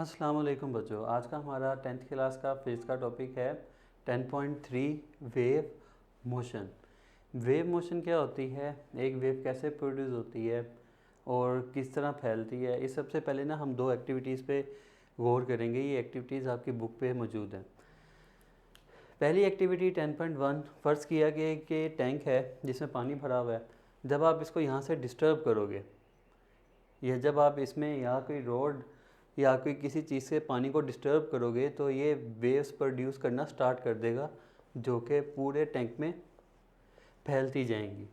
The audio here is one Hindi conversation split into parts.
अस्सलाम वालेकुम बच्चों। आज का हमारा 10th क्लास का फिजिक्स का टॉपिक है 10.3 वेव मोशन। वेव मोशन क्या होती है, एक वेव कैसे प्रोड्यूस होती है और किस तरह फैलती है। इस सबसे पहले ना हम दो एक्टिविटीज़ पे गौर करेंगे। ये एक्टिविटीज़ आपकी बुक पे मौजूद हैं। पहली एक्टिविटी 10.1, फ़र्ज़ किया गया कि टैंक है जिसमें पानी भरा हुआ है। जब आप इसको यहाँ से डिस्टर्ब करोगे या जब आप इसमें यहाँ कोई रोड या कोई किसी चीज़ से पानी को डिस्टर्ब करोगे तो ये वेव्स प्रोड्यूस करना स्टार्ट कर देगा जो कि पूरे टैंक में फैलती जाएंगी।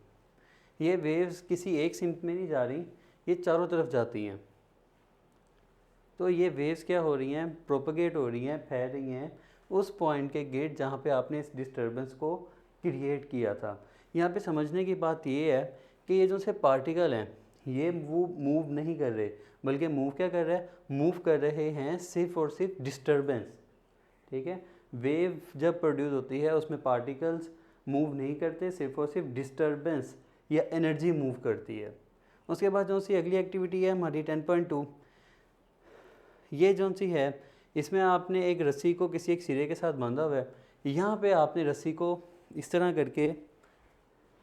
ये वेव्स किसी एक सिमत में नहीं जा रही, ये चारों तरफ जाती हैं। तो ये वेव्स क्या हो रही हैं, प्रोपगेट हो रही हैं, फैल रही हैं उस पॉइंट के गेट जहाँ पे आपने इस डिस्टर्बेंस को क्रिएट किया था। यहाँ पे समझने की बात ये है कि ये जो से पार्टिकल हैं ये वो मूव नहीं कर रहे, बल्कि मूव क्या कर रहे हैं, मूव कर रहे हैं सिर्फ और सिर्फ डिस्टर्बेंस। ठीक है, वेव जब प्रोड्यूस होती है उसमें पार्टिकल्स मूव नहीं करते, सिर्फ और सिर्फ डिस्टर्बेंस या एनर्जी मूव करती है। उसके बाद जो सी अगली एक्टिविटी है हमारी 10.2, ये जो सी है इसमें आपने एक रस्सी को किसी एक सिरे के साथ बांधा हुआ है। यहाँ पे आपने रस्सी को इस तरह करके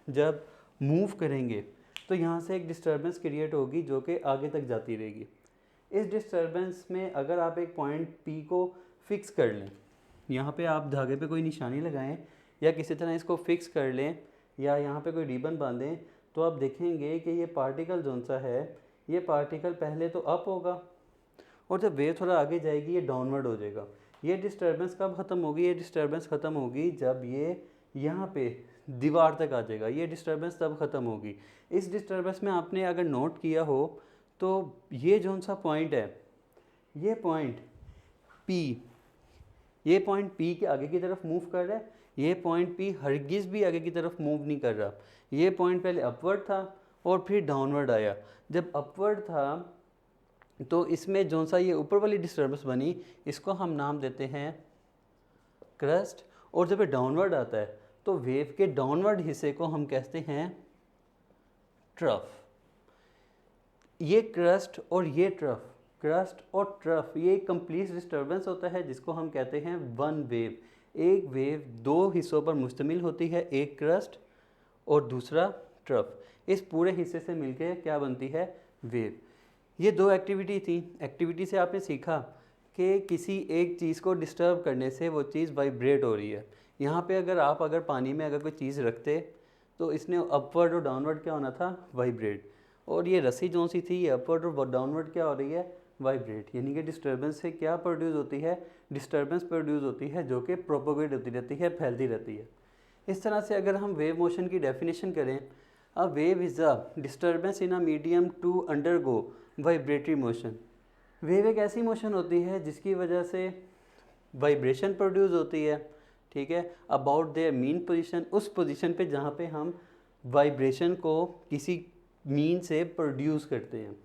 जब मूव करेंगे तो यहाँ से एक डिस्टर्बेंस क्रिएट होगी जो कि आगे तक जाती रहेगी। इस डिस्टर्बेंस में अगर आप एक पॉइंट पी को फिक्स कर लें, यहाँ पे आप धागे पे कोई निशानी लगाएं या किसी तरह इसको फिक्स कर लें या यहाँ पे कोई रिबन बांधें, तो आप देखेंगे कि ये पार्टिकल जो सा है, ये पार्टिकल पहले तो अप होगा और जब वेव थोड़ा आगे जाएगी ये डाउनवर्ड हो जाएगा। ये डिस्टर्बेंस कब ख़त्म होगी, ये डिस्टर्बेंस ख़त्म होगी जब ये यहाँ पे दीवार तक आ जाएगा। ये डिस्टर्बेंस तब ख़त्म होगी। इस डिस्टर्बेंस में आपने अगर नोट किया हो तो ये जो सा पॉइंट है, ये पॉइंट पी, ये पॉइंट पी के आगे की तरफ मूव कर रहा है। ये पॉइंट पी हरगिज़ भी आगे की तरफ मूव नहीं कर रहा। ये पॉइंट पहले अपवर्ड था और फिर डाउनवर्ड आया। जब अपवर्ड था तो इसमें जो सा ये ऊपर वाली डिस्टर्बेंस बनी इसको हम नाम देते हैं क्रस्ट, और जब ये डाउनवर्ड आता है तो वेव के डाउनवर्ड हिस्से को हम कहते हैं ट्रफ। ये क्रस्ट और ये ट्रफ, क्रस्ट और ट्रफ, ये कंप्लीट डिस्टर्बेंस होता है जिसको हम कहते हैं वन वेव। एक वेव दो हिस्सों पर मुश्तमिल होती है, एक क्रस्ट और दूसरा ट्रफ। इस पूरे हिस्से से मिलकर क्या बनती है, वेव। ये दो एक्टिविटी थी। एक्टिविटी से आपने सीखा कि किसी एक चीज़ को डिस्टर्ब करने से वो चीज़ वाइब्रेट हो रही है। यहाँ पे अगर पानी में अगर कोई चीज़ रखते तो इसने अपवर्ड और डाउनवर्ड क्या होना था, वाइब्रेट। और ये रस्सी जो सी थी ये अपवर्ड और डाउनवर्ड क्या हो रही है, वाइब्रेट। यानी कि डिस्टर्बेंस से क्या प्रोड्यूस होती है, डिस्टर्बेंस प्रोड्यूस होती है जो कि प्रोपोगेट होती रहती है, फैलती रहती है। इस तरह से अगर हम वेव मोशन की डेफिनेशन करें, a wave is a disturbance in a medium to undergo vibratory motion. Wave एक ऐसी मोशन होती है जिसकी वजह से वाइब्रेशन प्रोड्यूस होती है, ठीक है, अबाउट देयर मीन पोजीशन, उस पोजीशन पे जहाँ पे हम वाइब्रेशन को किसी मीन से प्रोड्यूस करते हैं।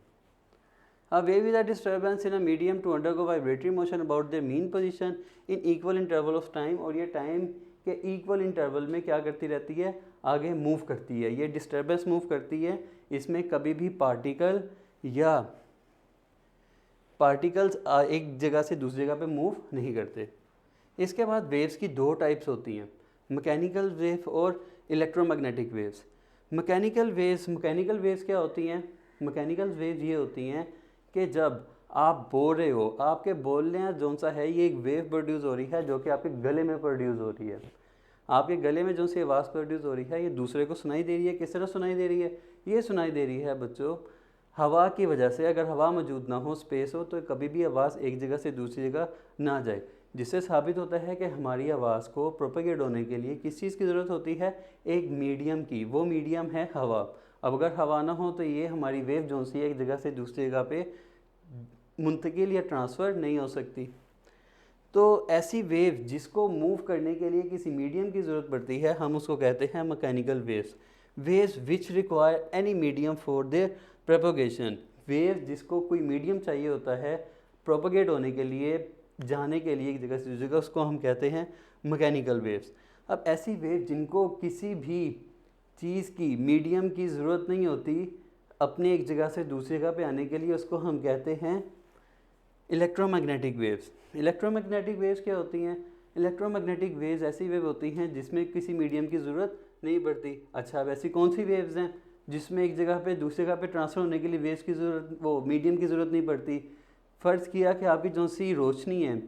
A wave is a disturbance in a medium to undergo vibratory motion about their mean position in equal interval of time, और ये टाइम के इक्वल इंटरवल में क्या करती रहती है, आगे मूव करती है। ये डिस्टर्बेंस मूव करती है, इसमें कभी भी पार्टिकल या पार्टिकल्स एक जगह से दूसरी जगह पे मूव नहीं करते। इसके बाद वेव्स की दो टाइप्स होती हैं, मैकेनिकल वेव और इलेक्ट्रोमैग्नेटिक वेव्स। मैकेनिकल वेव्स क्या होती हैं, मैकेनिकल वेव्स ये होती हैं कि जब आप बोल रहे हो, आपके बोलने जो सा है ये एक वेव प्रोड्यूस हो रही है जो कि आपके गले में प्रोड्यूस हो रही है। आपके गले में जो सी आवाज़ प्रोड्यूस हो रही है ये दूसरे को सुनाई दे रही है। किस तरह सुनाई दे रही है, ये सुनाई दे रही है बच्चों हवा की वजह से। अगर हवा मौजूद ना हो, स्पेस हो, तो कभी भी आवाज़ एक जगह से दूसरी जगह ना जाए, जिससे साबित होता है कि हमारी आवाज़ को प्रोपेगेट होने के लिए किस चीज़ की ज़रूरत होती है, एक मीडियम की। वो मीडियम है हवा। अब अगर हवा ना हो तो ये हमारी वेव जो सी एक जगह से दूसरी जगह पे मुंतकिल या ट्रांसफ़र नहीं हो सकती। तो ऐसी वेव जिसको मूव करने के लिए किसी मीडियम की ज़रूरत पड़ती है, हम उसको कहते हैं mechanical waves. Waves which require any medium for their propagation. Wave जिसको कोई मीडियम चाहिए होता है प्रोपोगेट होने के लिए, जाने के लिए एक जगह से दूसरी जगह, उसको हम कहते हैं मैकेनिकल वेव्स। अब ऐसी वेव जिनको किसी भी चीज़ की, मीडियम की ज़रूरत नहीं होती अपने एक जगह से दूसरी जगह पे आने के लिए, उसको हम कहते हैं इलेक्ट्रोमैग्नेटिक वेव्स। इलेक्ट्रोमैग्नेटिक वेव्स क्या होती हैं? इलेक्ट्रोमैग्नेटिक वेव्स ऐसी वेव होती हैं जिसमें किसी मीडियम की ज़रूरत नहीं पड़ती। अच्छा, अब ऐसी कौन सी वेव्स हैं जिसमें एक जगह पे दूसरी जगह पे ट्रांसफ़र होने के लिए वेव्स की ज़रूरत, वो मीडियम की ज़रूरत नहीं पड़ती? फ़र्ज़ किया कि आपकी जो सी रोशनी है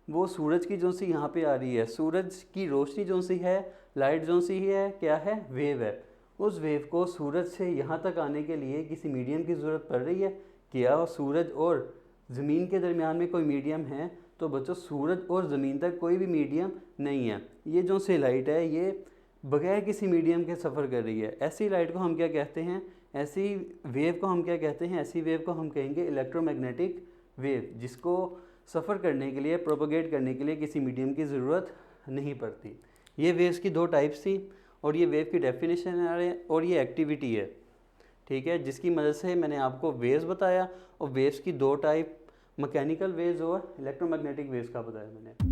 वो सूरज की जो सी यहाँ पे आ रही है, सूरज की रोशनी जो सी है, लाइट जो सी है, क्या है? वेव है। उस वेव को सूरज से यहाँ तक आने के लिए किसी मीडियम की ज़रूरत पड़ रही है? क्या सूरज और ज़मीन के दरमियान में कोई मीडियम है? तो बच्चों, सूरज और ज़मीन तक कोई भी मीडियम नहीं है। ये जो सी लाइट है ये बगैर किसी मीडियम के सफ़र कर रही है। ऐसी लाइट को हम क्या कहते हैं? ऐसी वेव को हम क्या कहते हैं? ऐसी वेव को हम कहेंगे इलेक्ट्रोमैग्नेटिक वेव, जिसको सफ़र करने के लिए, प्रोपोगेट करने के लिए किसी मीडियम की ज़रूरत नहीं पड़ती। ये वेव्स की दो टाइप्स थी और ये वेव की डेफिनेशन है और ये एक्टिविटी है, ठीक है, जिसकी मदद से मैंने आपको वेव्स बताया और वेव्स की दो टाइप, मैकेनिकल वेव्स और इलेक्ट्रोमैग्नेटिक वेव्स का बताया मैंने।